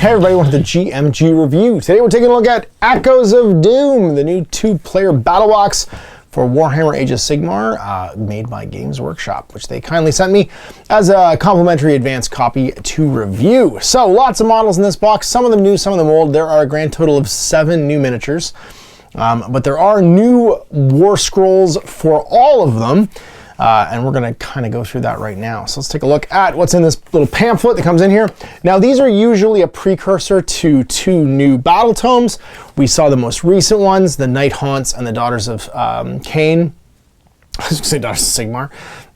Hey everybody, welcome to the GMG review. Today we're taking a look at Echoes of Doom, the new 2-player battle box for Warhammer Age of Sigmar, made by Games Workshop, which they kindly sent me as a complimentary advanced copy to review. So lots of models in this box, some of them new, some of them old. There are a grand total of 7 new miniatures, but there are new Warscrolls for all of them. And we're going to kind of go through that right now. So let's take a look at what's in this little pamphlet that comes in here. Now these are usually a precursor to 2 new Battletomes. We saw the most recent ones, the Night Haunts and the Daughters of Cain. I was going to say Daughters of Sigmar.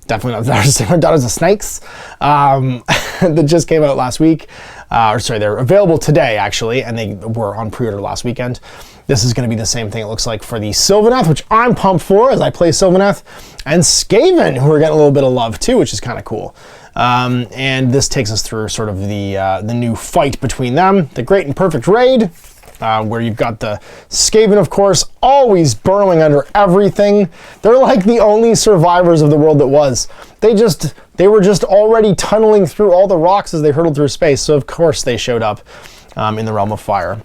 Definitely not the Daughters of Sigmar, Daughters of Snakes. That just came out last week. They're available today actually, and they were on pre-order last weekend. This is going to be the same thing it looks like for the Sylvaneth, which I'm pumped for as I play Sylvaneth, and Skaven, who are getting a little bit of love too, which is kind of cool. And this takes us through sort of the new fight between them, the Great and Perfect Raid, where you've got the Skaven, of course, always burrowing under everything. They're like the only survivors of the world that was. They were just already tunneling through all the rocks as they hurtled through space, so of course they showed up in the Realm of Fire.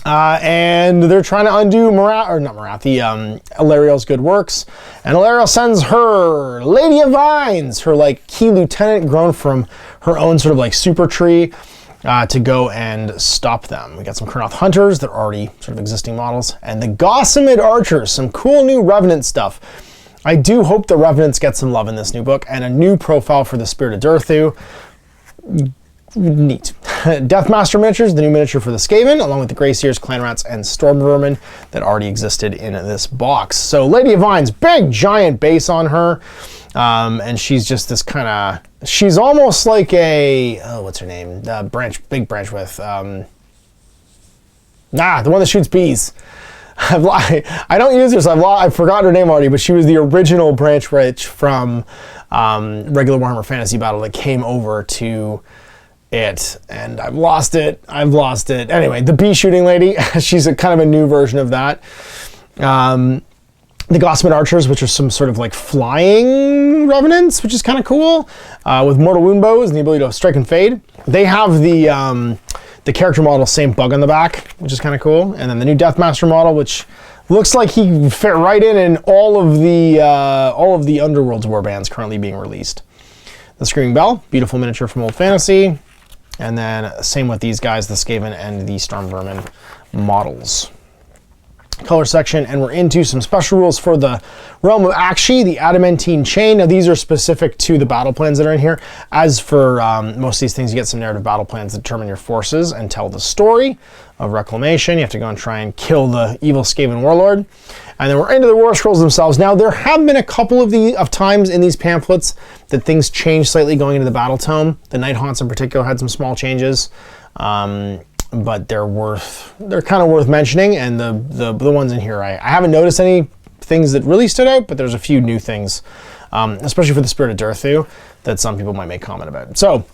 And they're trying to undo Ilariel's good works. And Ilariel sends her Lady of Vines, her like key lieutenant grown from her own sort of like super tree, to go and stop them. We got some Kurnoth Hunters that are already sort of existing models. And the Gossamed Archers, some cool new Revenant stuff. I do hope the Revenants get some love in this new book, and a new profile for the Spirit of Durthu. Neat. Deathmaster miniatures, the new miniature for the Skaven, along with the Grey Seers, Clan Rats, and Storm Vermin that already existed in this box. So Lady of Vines, big giant base on her, and she's just this kind of, she's almost like a, what's her name? Big branch with, the one that shoots bees. I don't use her, so I've forgotten her name already, but she was the original branch witch from regular Warhammer Fantasy Battle that came over to it, and I've lost it. Anyway, the bee shooting lady, she's a kind of a new version of that. The Gossamed Archers, which are some sort of like flying revenants, which is kind of cool, with mortal wound bows and the ability to strike and fade. They have the character model, same bug on the back, which is kind of cool. And then the new Deathmaster model, which looks like he fit right in all of the Underworld's warbands currently being released. The Screaming Bell, beautiful miniature from Old Fantasy. And then same with these guys, the Skaven and the Storm Vermin models. Color section, and we're into some special rules for the Realm of Akshi, the Adamantine Chain. Now these are specific to the battle plans that are in here. As for most of these things, you get some narrative battle plans that determine your forces and tell the story of Reclamation. You have to go and try and kill the evil Skaven warlord. And then we're into the Warscrolls themselves. Now there have been a couple of times in these pamphlets that things changed slightly going into the Battletome. The Night Haunts in particular had some small changes. But they're kind of worth mentioning, and the ones in here, I haven't noticed any things that really stood out, but there's a few new things, especially for the Spirit of Durthu, that some people might make comment about. So,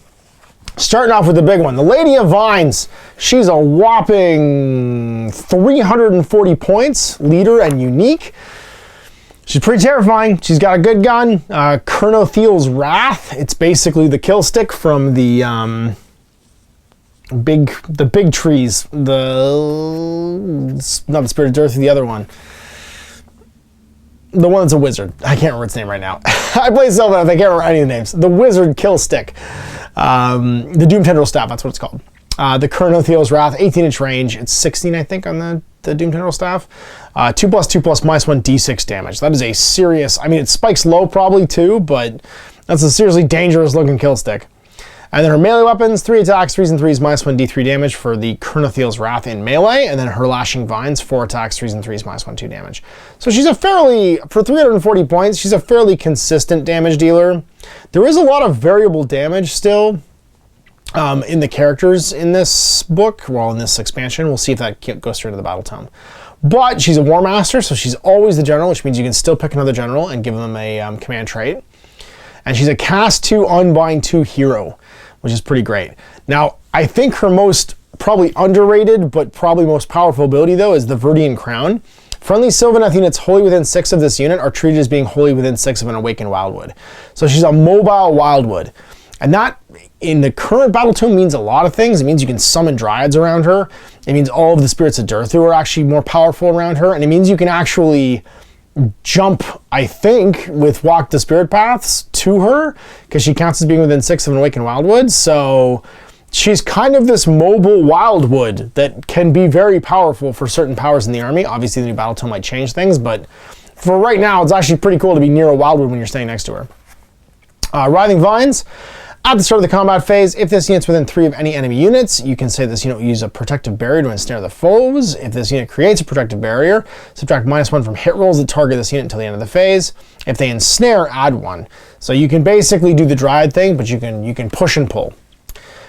starting off with the big one, the Lady of Vines. She's a whopping 340 points, leader and unique. She's pretty terrifying. She's got a good gun, Kurnoth's Wrath. It's basically the kill stick from the big trees, not the Spirit of Durthu, the other one. The one that's a wizard. I can't remember its name right now. I play Sylvaneth, I can't remember any of the names. The wizard kill stick. The Doom Tendril Staff, that's what it's called. The Kurnoth's Wrath, 18-inch range. It's 16, I think, on the Doom Tendril Staff. 2+2+, -1 d6 damage. That is a serious, I mean, it spikes low probably too, but that's a seriously dangerous looking kill stick. And then her melee weapons, 3 attacks, 3s and 3s, -1 d3 damage for the Kurnoth's Wrath in melee, and then her Lashing Vines, 4 attacks, 3s and 3s, -1 2 damage. So she's for 340 points, she's a fairly consistent damage dealer. There is a lot of variable damage still in the characters in this book, well, in this expansion. We'll see if that goes through to the Battletome. But she's a War Master, so she's always the general, which means you can still pick another general and give them a command trait. And she's a Cast 2, Unbind 2 hero, which is pretty great. Now, I think her most probably underrated, but probably most powerful ability, though, is the Verdian Crown. Friendly Sylvaneth units wholly within 6 of this unit are treated as being wholly within 6 of an Awakened Wildwood. So she's a mobile Wildwood. And that, in the current battle tome, means a lot of things. It means you can summon dryads around her. It means all of the spirits of Durthu are actually more powerful around her. And it means you can actually jump, I think, with Walk the Spirit Paths to her, because she counts as being within 6 of an Awakened Wildwood. So she's kind of this mobile wildwood that can be very powerful for certain powers in the army. Obviously, the new battle tome might change things, but for right now, it's actually pretty cool to be near a wildwood when you're staying next to her. Writhing Vines. At the start of the combat phase, if this unit's within 3 of any enemy units, you can say this unit will use a protective barrier to ensnare the foes. If this unit creates a protective barrier, subtract -1 from hit rolls that target this unit until the end of the phase. If they ensnare, add 1. So you can basically do the Dryad thing, but you can push and pull.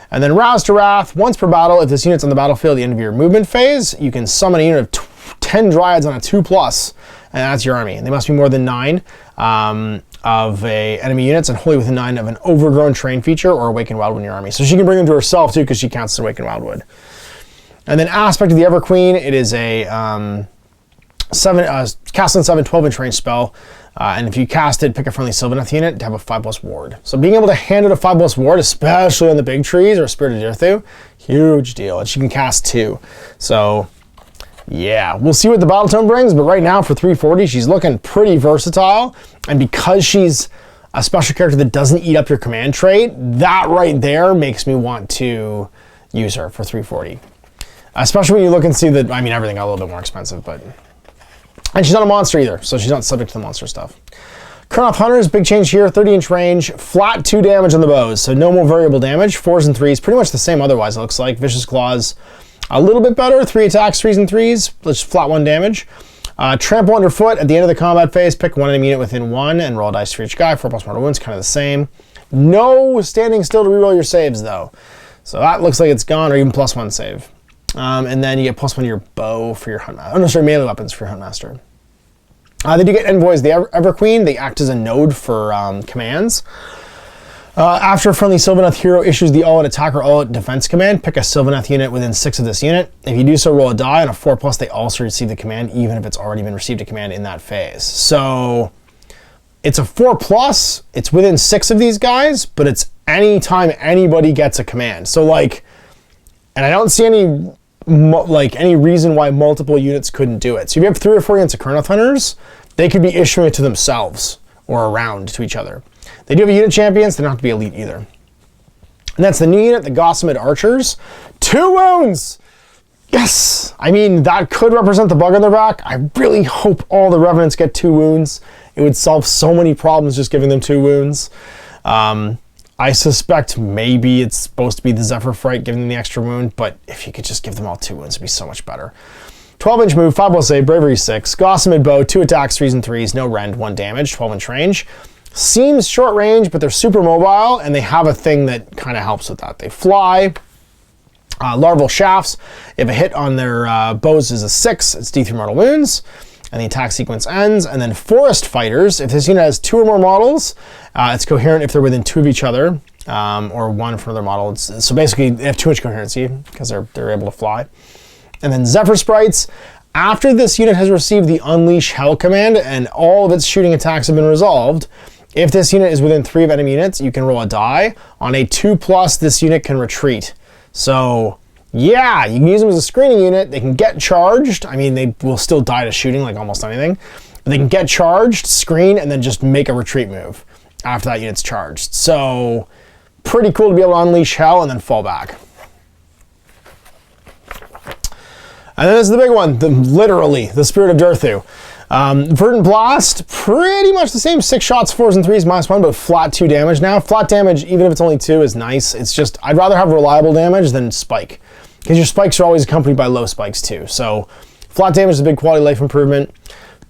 And then Rouse to Wrath. Once per battle, if this unit's on the battlefield at the end of your movement phase, you can summon a unit of 10 Dryads on a 2+, and that's your army. And they must be more than 9. Of enemy units and wholly within 9 of an overgrown terrain feature or Awakened Wildwood in your army. So she can bring them to herself too, because she counts as Awakened Wildwood. And then Aspect of the Everqueen, it is a cast on 7, 12-inch range spell. And if you cast it, pick a friendly Sylvaneth unit to have a 5+ ward. So being able to hand it a 5+ ward, especially on the big trees or Spirit of Durthu, huge deal. And she can cast 2. So yeah, we'll see what the battle tome brings, but right now for 340, she's looking pretty versatile. And because she's a special character that doesn't eat up your command trait, that right there makes me want to use her for 340. Especially when you look and see that, I mean, everything got a little bit more expensive, but... And she's not a monster either, so she's not subject to the monster stuff. Kurnoth Hunters, big change here, 30-inch range, flat 2 damage on the bows, so no more variable damage, 4s and 3s, pretty much the same otherwise it looks like. Vicious Claws, a little bit better, 3 attacks, 3s and 3s, let's flat 1 damage. Trample underfoot, at the end of the combat phase, pick 1 enemy unit within 1 and roll dice for each guy, 4+ mortal wounds, kind of the same. No standing still to reroll your saves though. So that looks like it's gone, or even +1 save. And then you get +1 to your bow for your Huntmaster. Oh no, sorry, melee weapons for your Huntmaster. They do get Envoys, the Everqueen, they act as a node for commands. After a friendly Sylvaneth hero issues the all-out attack or all-out defense command, pick a Sylvaneth unit within 6 of this unit. If you do so, roll a die. On a 4+, they also receive the command, even if it's already been received a command in that phase. So it's a 4+, it's within 6 of these guys, but it's anytime anybody gets a command. So like, and I don't see any reason why multiple units couldn't do it. So if you have 3 or 4 units of Kurnoth Hunters, they could be issuing it to themselves or around to each other. They do have a unit champion, so they don't have to be elite either. And that's the new unit, the Gossamed Archers. 2 wounds! Yes! I mean, that could represent the bug on their back. I really hope all the Revenants get 2 wounds. It would solve so many problems just giving them 2 wounds. I suspect maybe it's supposed to be the Zephyr Fright giving them the extra wound, but if you could just give them all 2 wounds, it'd be so much better. 12-inch move, 5+ save, Bravery 6, Gossamed Bow, 2 attacks, 3s and 3s, no rend, 1 damage, 12-inch range. Seems short range, but they're super mobile, and they have a thing that kind of helps with that. They fly. Larval Shafts, if a hit on their bows is a 6, it's D3 mortal wounds, and the attack sequence ends. And then Forest Fighters, if this unit has 2 or more models, it's coherent if they're within 2 of each other, or 1 for another model. So basically, they have too much coherency, because they're able to fly. And then Zephyr Sprites, after this unit has received the Unleash Hell command, and all of its shooting attacks have been resolved, if this unit is within 3 of enemy units, you can roll a die. On a 2+, this unit can retreat. So, yeah, you can use them as a screening unit. They can get charged. I mean, they will still die to shooting like almost anything. But they can get charged, screen, and then just make a retreat move after that unit's charged. So, pretty cool to be able to unleash hell and then fall back. And then this is the big one, literally, the Spirit of Durthu. Verdant Blast, pretty much the same, 6 shots, 4s and 3s, -1, but flat 2 damage now. Flat damage, even if it's only 2, is nice. It's just, I'd rather have reliable damage than spike, because your spikes are always accompanied by low spikes too. So flat damage is a big quality of life improvement.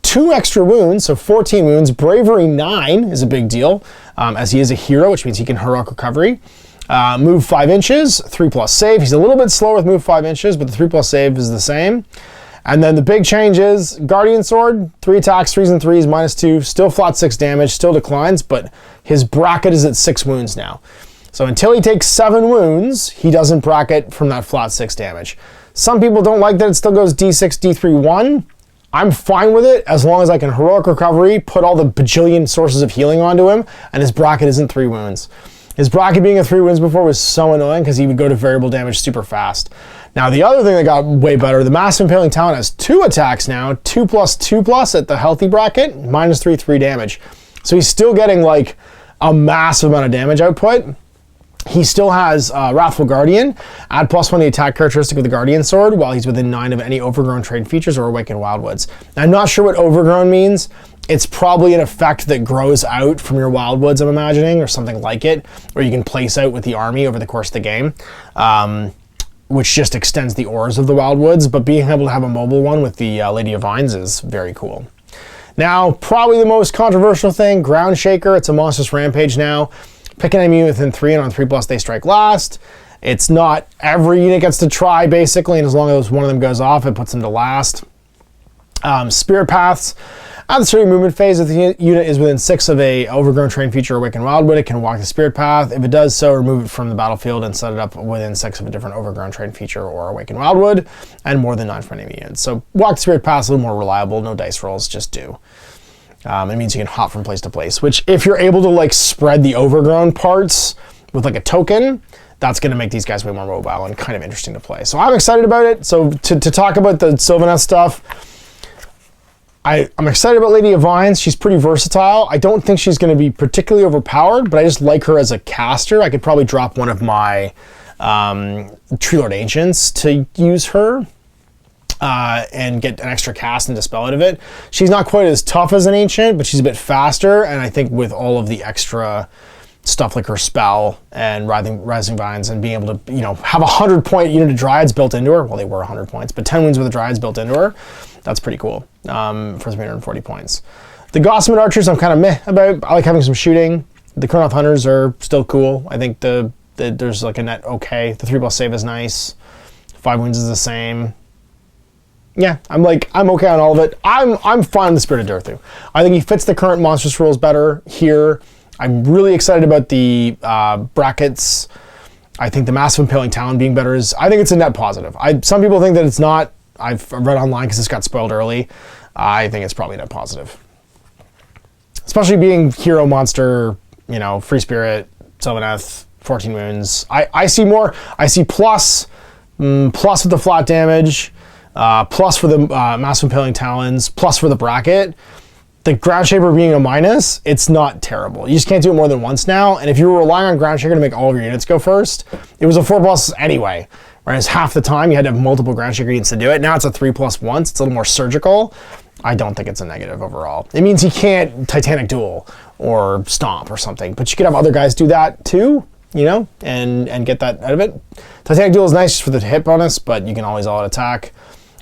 2 extra wounds, so 14 wounds. Bravery 9 is a big deal, as he is a hero, which means he can heroic recovery. Move 5 inches, 3+ save. He's a little bit slower with move 5 inches, but the 3+ save is the same. And then the big change is Guardian Sword, 3 attacks, 3s and 3s, -2, still flat 6 damage, still declines, but his bracket is at 6 wounds now. So until he takes 7 wounds, he doesn't bracket from that flat 6 damage. Some people don't like that it still goes D6, D3, 1. I'm fine with it as long as I can heroic recovery, put all the bajillion sources of healing onto him, and his bracket isn't 3 wounds. His bracket being a 3 wins before was so annoying because he would go to variable damage super fast. Now the other thing that got way better, the Massive Impaling Talon has 2 attacks now, 2+2+ at the healthy bracket, -3 damage. So he's still getting like a massive amount of damage output. He still has Wrathful Guardian, add +1 the attack characteristic of the Guardian Sword while he's within 9 of any Overgrown trait features or Awakened Wildwoods. Now, I'm not sure what Overgrown means. It's probably an effect that grows out from your Wildwoods, I'm imagining, or something like it, or you can place out with the army over the course of the game, which just extends the auras of the Wildwoods, but being able to have a mobile one with the Lady of Vines is very cool. Now, probably the most controversial thing, Ground Shaker. It's a monstrous rampage now. Pick an enemy within 3, and on 3+ they strike last. It's not every unit gets to try, basically, and as long as one of them goes off, it puts them to last. Spirit Paths. At the starting movement phase, if the unit is within 6 of a Overgrown Terrain feature or Awakened Wildwood, it can walk the Spirit Path. If it does so, remove it from the battlefield and set it up within 6 of a different Overgrown Terrain feature or Awakened Wildwood, and more than 9 for enemy units. So walk the Spirit Path is a little more reliable, no dice rolls, just do. It means you can hop from place to place, which if you're able to like spread the Overgrown parts with like a token, that's going to make these guys way more mobile and kind of interesting to play. So I'm excited about it. So to talk about the Sylvaneth stuff, I'm excited about Lady of Vines. She's pretty versatile. I don't think she's going to be particularly overpowered, but I just like her as a caster. I could probably drop one of my Tree Lord Ancients to use her. And get an extra cast and dispel out of it. She's not quite as tough as an Ancient, but she's a bit faster, and I think with all of the extra stuff like her spell and Rising Vines and being able to, you know, have a 100-point unit of Dryads built into her, well, they were 100 points, but 10 wins with the Dryads built into her, that's pretty cool for 340 points. The Gossamer Archers I'm kind of meh about. I like having some shooting. The Kurnoth Hunters are still cool. I think there's like a net okay. The 3+ save is nice. 5 wins is the same. Yeah, I'm okay on all of it. I'm fine with the Spirit of Durthu. I think he fits the current monstrous rules better here. I'm really excited about the brackets. I think the Massive Impaling Talon being better I think it's a net positive. Some people think that it's not. I've read online because this got spoiled early. I think it's probably net positive. Especially being hero monster, you know, free spirit, Sylvaneth, 14 wounds. I see more. I see plus with the flat damage. Plus for the Massive Impaling Talons, plus for the bracket. The Ground Shaper being a minus, it's not terrible. You just can't do it more than once now, and if you were relying on Ground Shaper to make all of your units go first, it was a 4+ anyway, whereas half the time you had to have multiple Ground Shaper units to do it. Now it's a 3+ once, it's a little more surgical. I don't think it's a negative overall. It means he can't Titanic Duel or Stomp or something, but you could have other guys do that too, you know, and get that out of it. Titanic Duel is nice just for the hit bonus, but you can always all-out attack.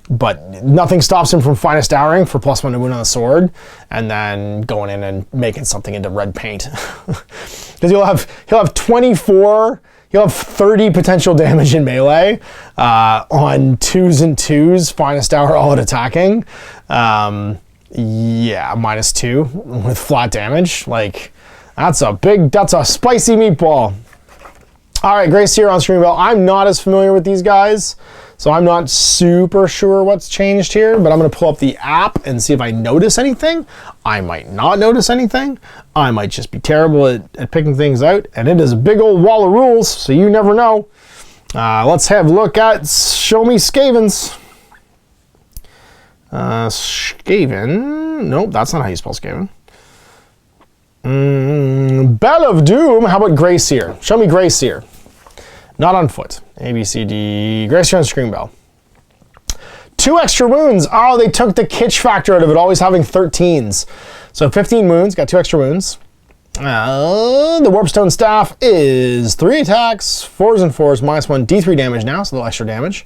But nothing stops him from Finest Houring for +1 to wound on the sword, and then going in and making something into red paint. Because he'll have 24, he'll have 30 potential damage in melee on 2s and 2s, Finest Hour all out attacking. Yeah, -2 with flat damage. Like, that's a spicy meatball. All right, Grace here on Screenbell. I'm not as familiar with these guys, so I'm not super sure what's changed here, but I'm going to pull up the app and see if I notice anything. I might not notice anything. I might just be terrible at picking things out, and it is a big old wall of rules, so you never know. Let's have a look at Show Me Skavens. Skaven. Nope, that's not how you spell Skaven. Bell of Doom. How about Grace here? Show me Grace here. Not on foot. A, B, C, D. Grace here on Screen Bell. 2 extra wounds. Oh, they took the kitsch factor out of it, always having 13s. So 15 wounds, got 2 extra wounds. The Warpstone Staff is 3 attacks, 4s and 4s, -1, D3 damage now, so a little extra damage.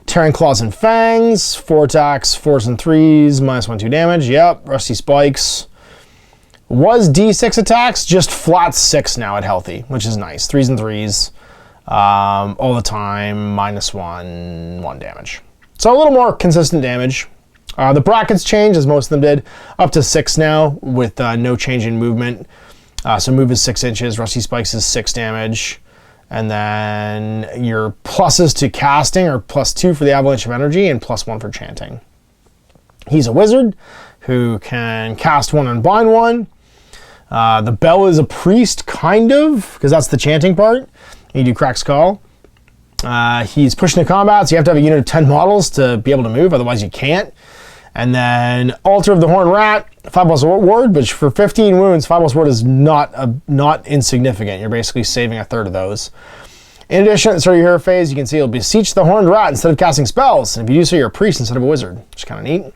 Tearing Claws and Fangs, 4 attacks, 4s and 3s, -1, 2 damage. Yep, Rusty Spikes. Was D6 attacks, just flat 6 now at healthy, which is nice. 3s and 3s, all the time, -1, 1 damage. So a little more consistent damage. The brackets changed, as most of them did, up to 6 now, with no change in movement. So move is 6 inches, Rusty Spikes is 6 damage. And then your pluses to casting are +2 for the Avalanche of Energy and +1 for chanting. He's a wizard who can cast 1 and bind 1. The bell is a priest, kind of, because that's the chanting part. You do Crack's Call. He's pushing to combat, so you have to have a unit of 10 models to be able to move, otherwise you can't. And then Altar of the Horned Rat, 5+ ward, which for 15 wounds, 5+ ward is not insignificant. You're basically saving a third of those. In addition, at the start of your hero phase, you can see you'll beseech the Horned Rat instead of casting spells. And if you do so, you're a priest instead of a wizard, which is kind of neat.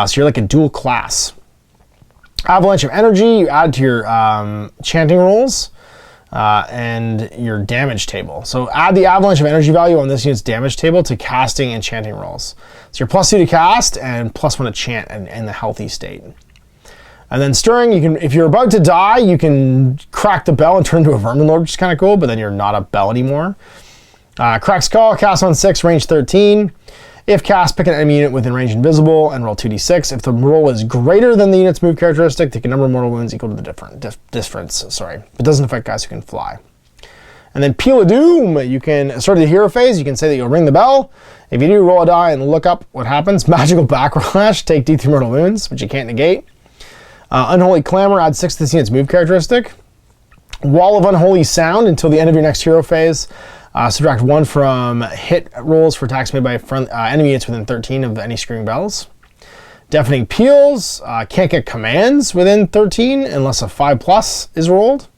So you're like a dual class. Avalanche of Energy, you add to your chanting rolls and your damage table. So add the Avalanche of Energy value on this unit's damage table to casting and chanting rolls. So you're +2 to cast and +1 to chant in the healthy state. And then Stirring, you can, if you're about to die, you can crack the bell and turn into a Vermin Lord, which is kind of cool, but then you're not a bell anymore. Crack's Call, cast on 6, range 13. If cast, pick an enemy unit within range invisible and roll 2d6. If the roll is greater than the unit's move characteristic, take a number of mortal wounds equal to the difference. Sorry, it doesn't affect guys who can fly. And then Peal of Doom, you can start the hero phase. You can say that you'll ring the bell. If you do, roll a die and look up what happens. Magical Backlash, take D3 mortal wounds, which you can't negate. Unholy Clamor, add 6 to this unit's move characteristic. Wall of Unholy Sound until the end of your next hero phase. Subtract 1 from hit rolls for attacks made by enemy units within 13 of any screaming bells. Deafening Peals, can't get commands within 13 unless a 5+ is rolled.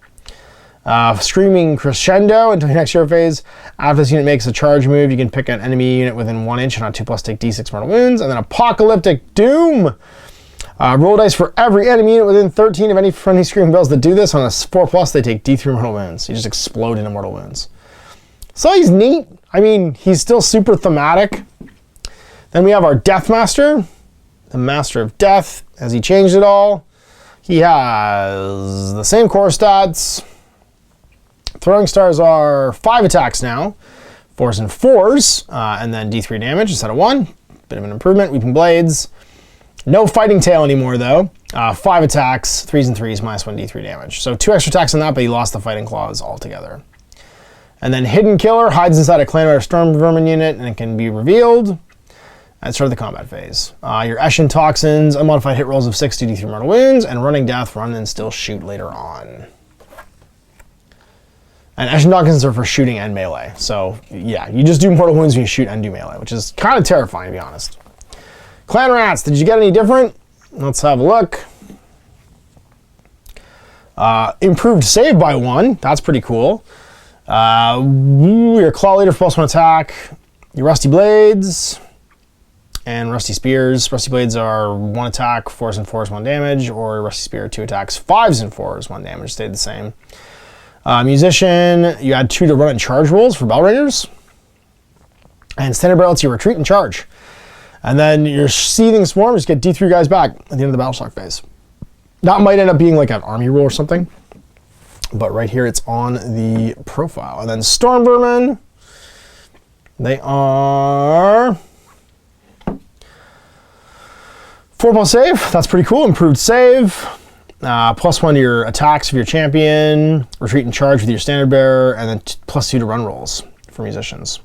Screaming Crescendo until your next hero phase. After this unit makes a charge move, you can pick an enemy unit within 1 inch and on 2+ take D6 mortal wounds. And then Apocalyptic Doom. Roll dice for every enemy unit within 13 of any friendly screaming bells that do this. On a 4+, they take D3 mortal wounds. You just explode into mortal wounds. So he's neat. I mean, he's still super thematic. Then we have our Deathmaster, the Master of Death. Has he changed it all? He has the same core stats. Throwing stars are 5 attacks now, 4s and 4s, and then D3 damage instead of 1. Bit of an improvement. Weeping Blades. No Fighting Tail anymore though. 5 attacks, 3s and 3s, -1 D3 damage. So 2 extra attacks on that, but he lost the Fighting Claws altogether. And then Hidden Killer hides inside a Clan Rider Storm Vermin unit and it can be revealed at the start of the combat phase. Your Eshin Toxins, unmodified hit rolls of 6 D3 mortal wounds, and Running Death, run and still shoot later on. And Eshin Toxins are for shooting and melee. So yeah, you just do mortal wounds when you shoot and do melee, which is kind of terrifying to be honest. Clan Rats, did you get any different? Let's have a look. Improved save by 1, that's pretty cool. Your Claw Leader for +1 attack, your Rusty Blades, and Rusty Spears. Rusty Blades are 1 attack, 4s and 4s, 1 damage, or Rusty Spear, 2 attacks, 5s and 4s, 1 damage, stayed the same. Musician, you add 2 to run and charge rolls for Bell Ringers. And Standard Barrel lets you retreat and charge. And then your Seething Swarm, just get D3 guys back at the end of the battle shock phase. That might end up being like an army roll or something. But right here, it's on the profile. And then Storm Vermin, they are 4+ save. That's pretty cool. Improved save. +1 to your attacks of your champion. Retreat and charge with your standard bearer. And then +2 to run rolls for musicians.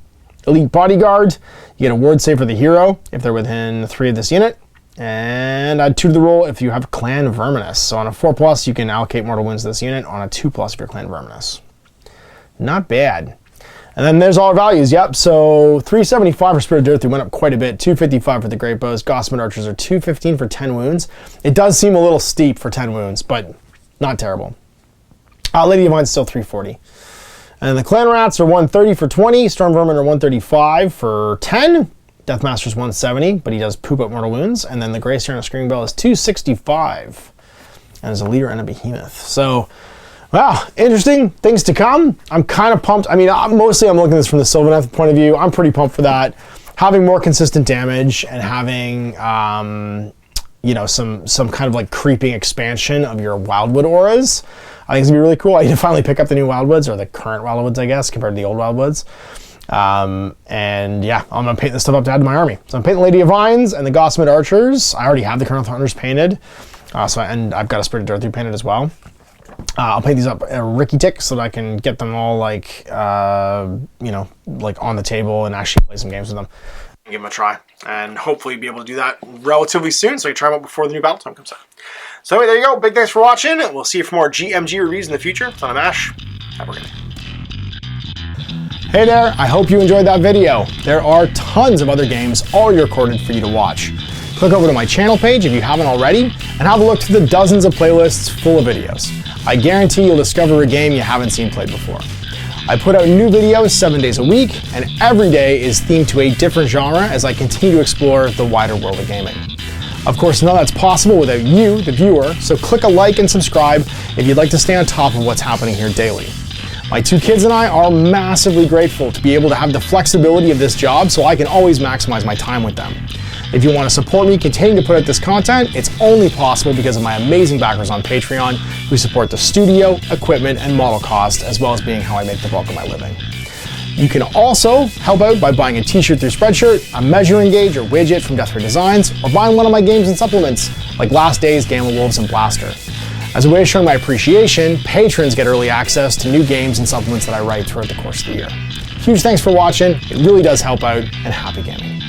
Elite Bodyguard, you get a ward save for the hero if they're within 3 of this unit. And add 2 to the roll if you have Clan Verminous. So on a 4+, you can allocate mortal wounds to this unit. On a 2+, if you're Clan Verminous. Not bad. And then there's all our values. Yep, so 375 for Spirit of Durthu went up quite a bit. 255 for the Great Bows. Gossamer Archers are 215 for 10 wounds. It does seem a little steep for 10 wounds, but not terrible. Lady of Mine's still 340. And the Clan Rats are 130 for 20. Storm Vermin are 135 for 10. Deathmaster's 170, but he does poop up mortal wounds. And then the Grey Stern of Screaming Bell is 265. And is a leader and a behemoth. So, wow, interesting things to come. I'm kind of pumped. I mean, mostly I'm looking at this from the Sylvaneth point of view. I'm pretty pumped for that. Having more consistent damage and having, you know, some kind of like creeping expansion of your Wildwood auras. I think it's gonna be really cool. I need to finally pick up the new Wildwoods, or the current Wildwoods, I guess, compared to the old Wildwoods. And yeah, I'm gonna paint this stuff up to add to my army. So I'm painting the Lady of Vines and the Gossamer Archers. I already have the Colonel Hunters painted. And I've got a Spirit of Durthu painted as well. I'll paint these up Ricky Tick so that I can get them all like, you know, like on the table and actually play some games with them. give them a try, and hopefully be able to do that relatively soon so I can try them out before the new Battletome comes out. So anyway, there you go. Big thanks for watching. We'll see you for more GMG reviews in the future. It's on a Mash. Have a good day. Hey there, I hope you enjoyed that video. There are tons of other games already recorded for you to watch. Click over to my channel page if you haven't already, and have a look through the dozens of playlists full of videos. I guarantee you'll discover a game you haven't seen played before. I put out new videos 7 days a week, and every day is themed to a different genre as I continue to explore the wider world of gaming. Of course, none of that's possible without you, the viewer, so click a like and subscribe if you'd like to stay on top of what's happening here daily. My 2 kids and I are massively grateful to be able to have the flexibility of this job so I can always maximize my time with them. If you want to support me continuing to put out this content, it's only possible because of my amazing backers on Patreon who support the studio, equipment, and model cost, as well as being how I make the bulk of my living. You can also help out by buying a t-shirt through Spreadshirt, a measuring gauge or widget from Death Ray Designs, or buying one of my games and supplements like Last Days, Gamma Wolves, and Blaster. As a way of showing my appreciation, patrons get early access to new games and supplements that I write throughout the course of the year. Huge thanks for watching, it really does help out, and happy gaming.